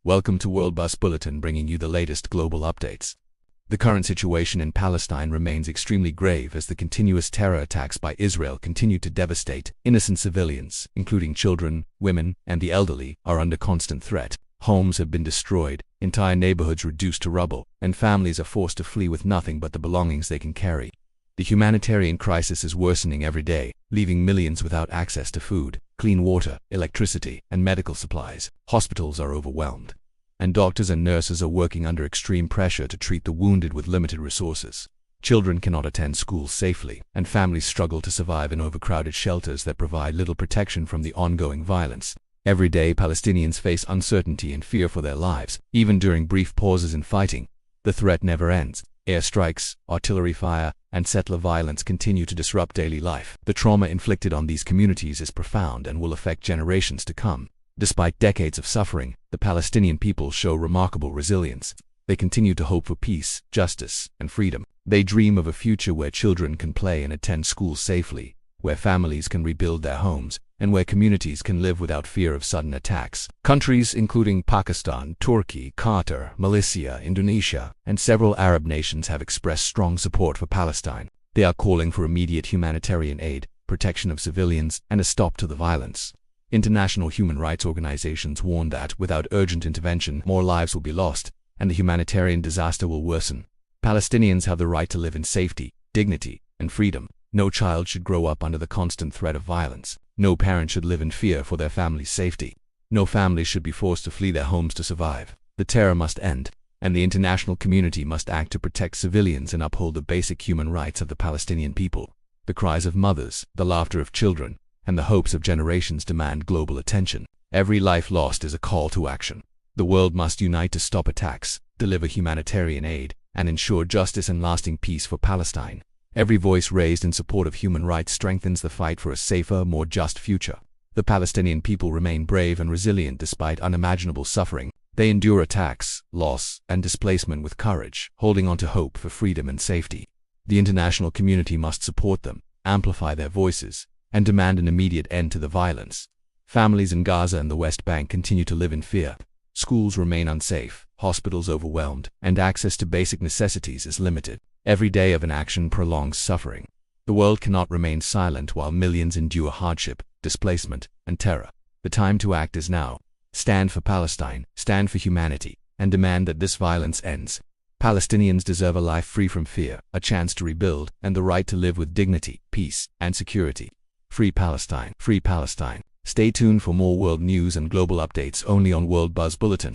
Welcome to World Bus Bulletin, bringing you the latest global updates. The current situation in Palestine remains extremely grave as the continuous terror attacks by Israel continue to devastate. Innocent civilians, including children, women, and the elderly, are under constant threat. Homes have been destroyed, entire neighborhoods reduced to rubble, and families are forced to flee with nothing but the belongings they can carry. The humanitarian crisis is worsening every day, leaving millions without access to food, clean water, electricity, and medical supplies. Hospitals are overwhelmed, and doctors and nurses are working under extreme pressure to treat the wounded with limited resources. Children cannot attend schools safely, and families struggle to survive in overcrowded shelters that provide little protection from the ongoing violence. Every day, Palestinians face uncertainty and fear for their lives. Even during brief pauses in fighting, the threat never ends. Airstrikes, artillery fire, and settler violence continue to disrupt daily life. The trauma inflicted on these communities is profound and will affect generations to come. Despite decades of suffering, the Palestinian people show remarkable resilience. They continue to hope for peace, justice, and freedom. They dream of a future where children can play and attend schools safely, where families can rebuild their homes, and where communities can live without fear of sudden attacks. Countries including Pakistan, Turkey, Qatar, Malaysia, Indonesia, and several Arab nations have expressed strong support for Palestine. They are calling for immediate humanitarian aid, protection of civilians, and a stop to the violence. International human rights organizations warn that without urgent intervention, more lives will be lost, and the humanitarian disaster will worsen. Palestinians have the right to live in safety, dignity, and freedom. No child should grow up under the constant threat of violence. No parent should live in fear for their family's safety. No family should be forced to flee their homes to survive. The terror must end, and the international community must act to protect civilians and uphold the basic human rights of the Palestinian people. The cries of mothers, the laughter of children, and the hopes of generations demand global attention. Every life lost is a call to action. The world must unite to stop attacks, deliver humanitarian aid, and ensure justice and lasting peace for Palestine. Every voice raised in support of human rights strengthens the fight for a safer, more just future. The Palestinian people remain brave and resilient despite unimaginable suffering. They endure attacks, loss, and displacement with courage, holding on to hope for freedom and safety. The international community must support them, amplify their voices, and demand an immediate end to the violence. Families in Gaza and the West Bank continue to live in fear. Schools remain unsafe, hospitals overwhelmed, and access to basic necessities is limited. Every day of inaction prolongs suffering. The world cannot remain silent while millions endure hardship, displacement, and terror. The time to act is now. Stand for Palestine, stand for humanity, and demand that this violence ends. Palestinians deserve a life free from fear, a chance to rebuild, and the right to live with dignity, peace, and security. Free Palestine, free Palestine. Stay tuned for more world news and global updates only on World Buzz Bulletin.